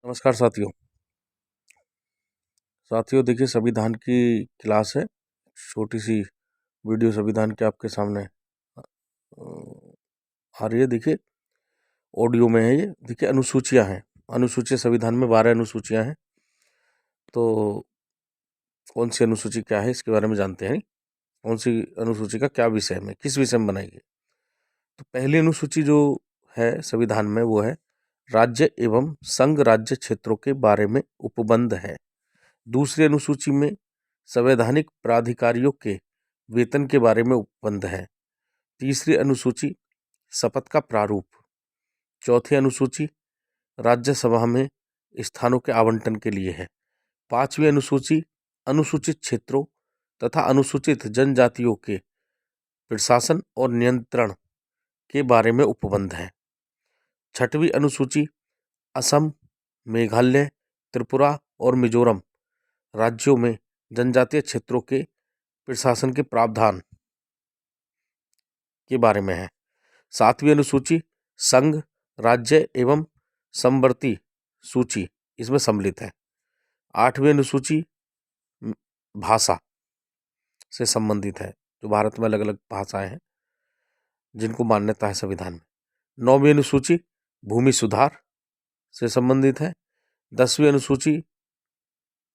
नमस्कार साथियों। देखिए, संविधान की क्लास है। छोटी सी वीडियो संविधान के आपके सामने आ रही है। देखिए, ऑडियो में है ये। देखिए, अनुसूचियां हैं। अनुसूची संविधान में 12 अनुसूचियां हैं। तो कौन सी अनुसूची क्या है इसके बारे में जानते हैं। कौन सी अनुसूची का क्या विषय में, किस विषय में बनाई गई। तो पहली अनुसूची जो है संविधान में वो है राज्य एवं संघ राज्य क्षेत्रों के बारे में उपबंध है। दूसरी अनुसूची में संवैधानिक प्राधिकारियों के वेतन के बारे में उपबंध है। तीसरी अनुसूची शपथ का प्रारूप। चौथी अनुसूची राज्यसभा में स्थानों के आवंटन के लिए है। पांचवी अनुसूची अनुसूचित क्षेत्रों तथा अनुसूचित जनजातियों के प्रशासन और नियंत्रण के बारे में उपबंध है। छठवीं अनुसूची असम, मेघालय, त्रिपुरा और मिजोरम राज्यों में जनजातीय क्षेत्रों के प्रशासन के प्रावधान के बारे में है। सातवीं अनुसूची संघ, राज्य एवं समवर्ती सूची इसमें सम्मिलित है। आठवीं अनुसूची भाषा से संबंधित है, जो भारत में अलग अलग भाषाएं हैं जिनको मान्यता है संविधान में। नौवीं अनुसूची भूमि सुधार से संबंधित है। 10वीं अनुसूची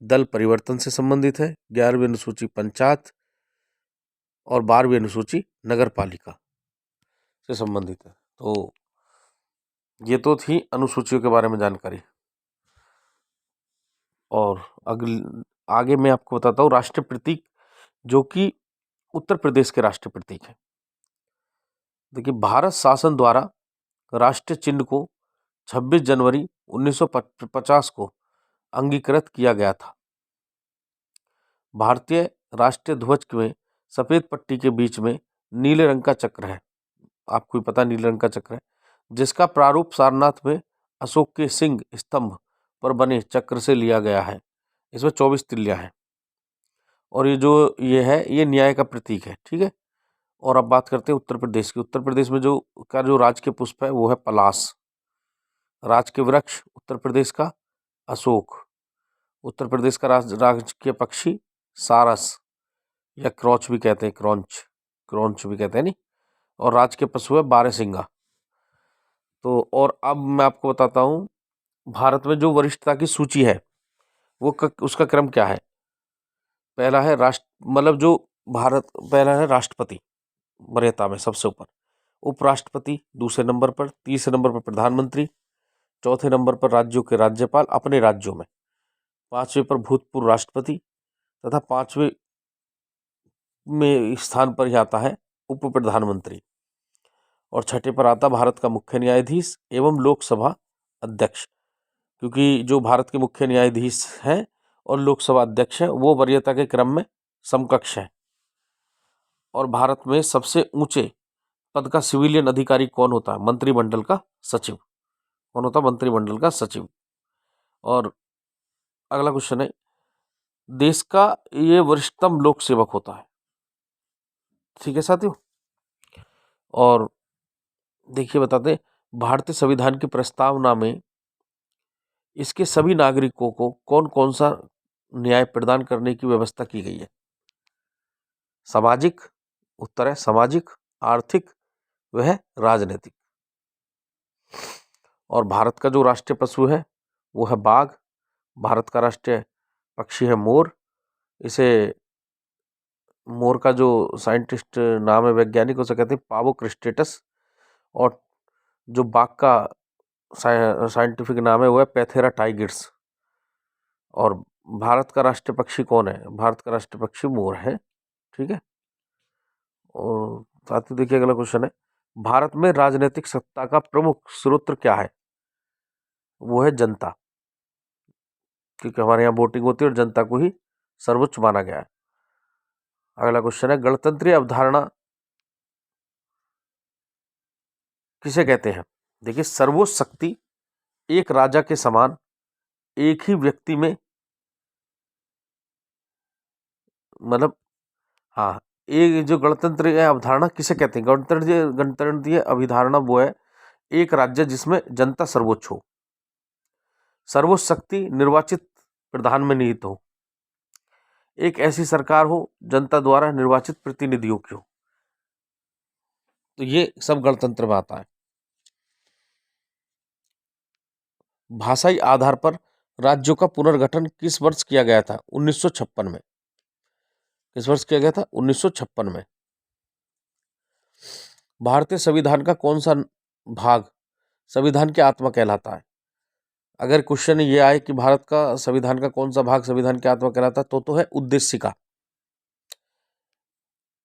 दल परिवर्तन से संबंधित है। 11वीं अनुसूची पंचायत और 12वीं अनुसूची नगर पालिका से संबंधित है। तो ये तो थी अनुसूचियों के बारे में जानकारी। और आगे मैं आपको बताता हूँ राष्ट्रीय प्रतीक, जो कि उत्तर प्रदेश के राष्ट्रीय प्रतीक है। देखिए, भारत शासन द्वारा राष्ट्रीय चिन्ह को 26 जनवरी 1950 को अंगीकृत किया गया था। भारतीय राष्ट्रीय ध्वज में सफेद पट्टी के बीच में नीले रंग का चक्र है। आपको भी पता नीले रंग का चक्र है, जिसका प्रारूप सारनाथ में अशोक के सिंह स्तंभ पर बने चक्र से लिया गया है। इसमें 24 तिल्लियां हैं और ये है ये न्याय का प्रतीक है। ठीक है। और अब बात करते हैं उत्तर प्रदेश की। उत्तर प्रदेश में जो राजकीय पुष्प है वो है पलाश। राजकीय वृक्ष उत्तर प्रदेश का अशोक। उत्तर प्रदेश का राजकीय पक्षी सारस या क्रॉच भी कहते हैं, क्रॉन्च भी कहते हैं नहीं। और राजकीय पशु है बारहसिंगा। तो और अब मैं आपको बताता हूँ भारत में जो वरिष्ठता की सूची है वो उसका क्रम क्या है। पहला है पहला है राष्ट्रपति, वरीयता में सबसे ऊपर। उपराष्ट्रपति दूसरे नंबर पर। तीसरे नंबर पर प्रधानमंत्री। चौथे नंबर पर राज्यों के राज्यपाल अपने राज्यों में। पांचवें पर भूतपूर्व राष्ट्रपति तथा पांचवें में स्थान पर ही आता है उप प्रधानमंत्री। और छठे पर आता भारत का मुख्य न्यायाधीश एवं लोकसभा अध्यक्ष, क्योंकि जो भारत के मुख्य न्यायाधीश हैं और लोकसभा अध्यक्ष हैं वो वरीयता के क्रम में समकक्ष है। और भारत में सबसे ऊंचे पद का सिविलियन अधिकारी कौन होता है? मंत्रिमंडल का सचिव। कौन होता है? मंत्रिमंडल का सचिव। और अगला क्वेश्चन है, देश का ये वरिष्ठतम लोक सेवक होता है। ठीक है साथियों। और देखिए बताते, भारतीय संविधान की प्रस्तावना में इसके सभी नागरिकों को कौन कौन सा न्याय प्रदान करने की व्यवस्था की गई है। सामाजिक, उत्तर है सामाजिक, आर्थिक, वह राजनीतिक। और भारत का जो राष्ट्रीय पशु है वो है बाघ। भारत का राष्ट्रीय पक्षी है मोर। इसे मोर का जो साइंटिस्ट नाम है, वैज्ञानिक, उसे कहते हैं पावो क्रिस्टेटस। और जो बाघ का साइंटिफिक नाम है वो है पैथेरा टाइगिर्स। और भारत का राष्ट्रीय पक्षी कौन है? भारत का राष्ट्रीय पक्षी मोर है। ठीक है। और साथ ही देखिए अगला क्वेश्चन है, भारत में राजनीतिक सत्ता का प्रमुख स्रोत क्या है? वो है जनता, क्योंकि हमारे यहाँ वोटिंग होती है और जनता को ही सर्वोच्च माना गया है। अगला क्वेश्चन है, गणतंत्रीय अवधारणा किसे कहते हैं? देखिए, सर्वोच्च शक्ति एक राजा के समान एक ही व्यक्ति में, मतलब हाँ, ये जो गणतंत्रीय अवधारणा किसे कहते हैं? गणतंत्रीय अवधारणा वो है एक राज्य जिसमें जनता सर्वोच्च हो। सर्वोच्च शक्ति निर्वाचित प्रधान में निहित हो। एक ऐसी सरकार हो जनता द्वारा निर्वाचित प्रतिनिधियों की हो। तो ये सब गणतंत्र में आता है। भाषाई आधार पर राज्यों का पुनर्गठन किस वर्ष किया गया था? 1956 में। किस वर्ष किया गया था? 1956 में। भारतीय संविधान का कौन सा भाग संविधान की आत्मा कहलाता है? अगर क्वेश्चन ये आए कि भारत का संविधान का कौन सा भाग संविधान की आत्मा कहलाता है, तो है उद्देशिका,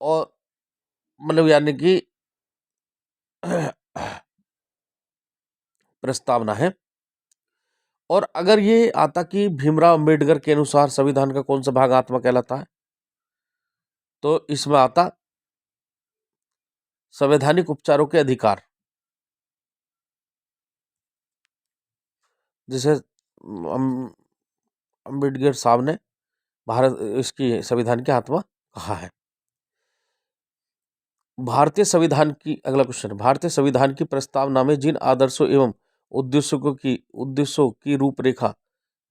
और मतलब यानी कि प्रस्तावना है। और अगर ये आता कि भीमराव अंबेडकर के अनुसार संविधान का कौन सा भाग आत्मा कहलाता है, तो इसमें आता संवैधानिक उपचारों के अधिकार, जिसे अंबेडकर साहब ने भारत इसकी संविधान की आत्मा कहा है। भारतीय संविधान की, अगला क्वेश्चन, भारतीय संविधान की प्रस्तावना में जिन आदर्शों एवं उद्देश्यों की रूपरेखा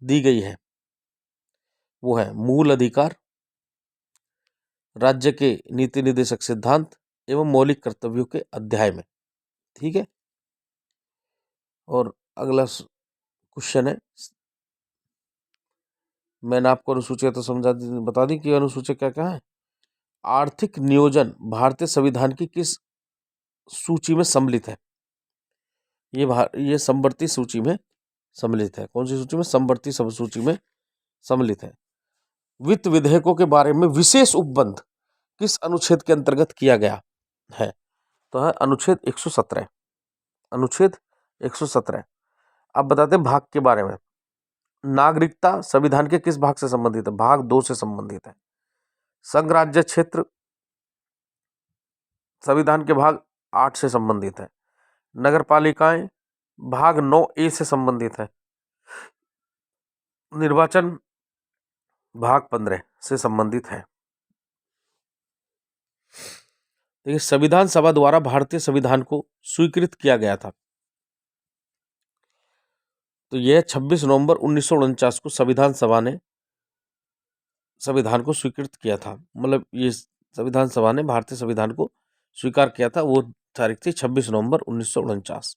दी गई है वो है मूल अधिकार, राज्य के नीति निर्देशक सिद्धांत एवं मौलिक कर्तव्यों के अध्याय में। ठीक है। और अगला क्वेश्चन है, मैंने आपको अनुसूचित तो बता दी कि अनुसूचित क्या क्या है। आर्थिक नियोजन भारतीय संविधान की किस सूची में सम्मिलित है? ये समवर्ती सूची में सम्मिलित है। कौन सी सूची में? समवर्ती सूची में सम्मिलित है। वित्त विधेयकों के बारे में विशेष उपबंध किस अनुच्छेद के अंतर्गत किया गया है? तो है अनुच्छेद 117। अनुच्छेद 117। अब बताते हैं भाग के बारे में। नागरिकता संविधान के किस भाग से संबंधित है? भाग 2 से संबंधित है। संघ राज्य क्षेत्र संविधान के भाग 8 से संबंधित है। नगर पालिकाएं भाग 9A से संबंधित है। निर्वाचन भाग 15 से संबंधित है। देखिए, संविधान सभा द्वारा भारतीय संविधान को स्वीकृत किया गया था, तो यह 26 नवंबर 1949 को संविधान सभा ने संविधान को स्वीकृत किया था। मतलब ये संविधान सभा ने भारतीय संविधान को स्वीकार किया था, वो तारीख थी 26 नवंबर 1949।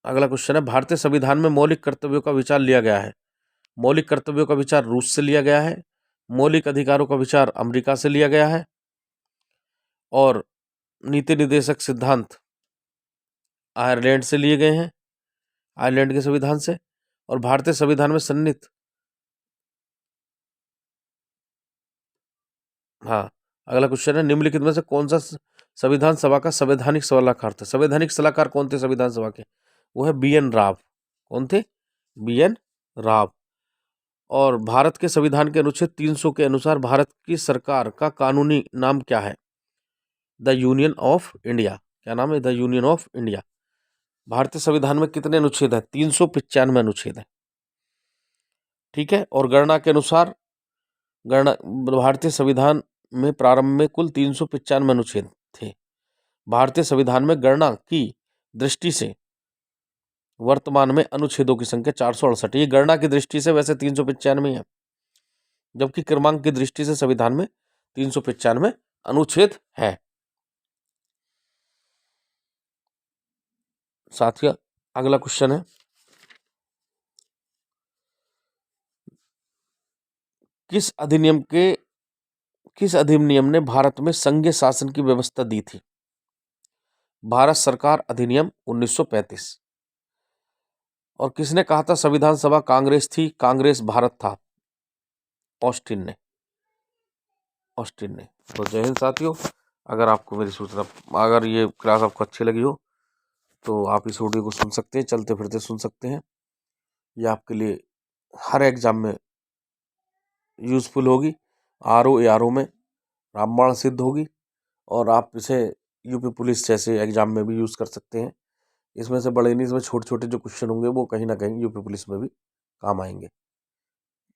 अगला क्वेश्चन है, भारतीय संविधान में मौलिक कर्तव्यों का विचार लिया गया है। मौलिक कर्तव्यों का विचार रूस से लिया गया है, मौलिक अधिकारों का विचार अमेरिका से लिया गया है, और नीति निर्देशक सिद्धांत आयरलैंड से लिए गए हैं, आयरलैंड के संविधान से। और भारतीय संविधान में सन्निहित, हाँ, अगला क्वेश्चन है, निम्नलिखित में से कौन सा संविधान सभा का संवैधानिक सलाहकार थे? संवैधानिक सलाहकार कौन थे संविधान सभा के? वो है BN राव। कौन थे? BN राव। और भारत के संविधान के अनुच्छेद 300 के अनुसार भारत की सरकार का कानूनी नाम क्या है? The union of India. क्या नाम है? The union of India. भारतीय संविधान में कितने अनुच्छेद है? 395 अनुच्छेद है। ठीक है। और गणना के अनुसार भारतीय संविधान में प्रारंभ में कुल 395 अनुच्छेद थे। भारतीय संविधान में गणना की दृष्टि से वर्तमान में अनुच्छेदों की संख्या 468। ये गणना की दृष्टि से वैसे 395 है, जबकि क्रमांक की दृष्टि से संविधान में 395 अनुच्छेद है। साथियों, अगला क्वेश्चन है, किस अधिनियम ने भारत में संघीय शासन की व्यवस्था दी थी? भारत सरकार अधिनियम 1935। और किसने कहा था संविधान सभा कांग्रेस थी, कांग्रेस भारत था? ऑस्टिन ने। तो जय हिंद साथियों। अगर आपको मेरी सूचना, अगर ये क्लास आपको अच्छी लगी हो तो आप इस वीडियो को सुन सकते हैं, चलते फिरते सुन सकते हैं। ये आपके लिए हर एग्जाम में यूज़फुल होगी। RO में रामबाण सिद्ध होगी, और आप इसे यूपी पुलिस जैसे एग्जाम में भी यूज़ कर सकते हैं। इसमें से बड़े नहीं, इसमें छोटे छोटे जो क्वेश्चन होंगे वो कहीं ना कहीं यूपी पुलिस में भी काम आएंगे।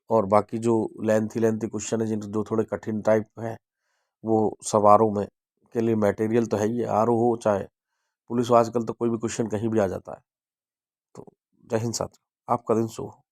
और बाकी जो लेंथी क्वेश्चन है, जो थोड़े कठिन टाइप हैं, वो सब RO में के लिए मटेरियल तो है ही। RO हो चाहे पुलिस आजकल तो कोई भी क्वेश्चन कहीं भी आ जाता है। तो जय हिंद साथियों, आपका दिन शुभ हो।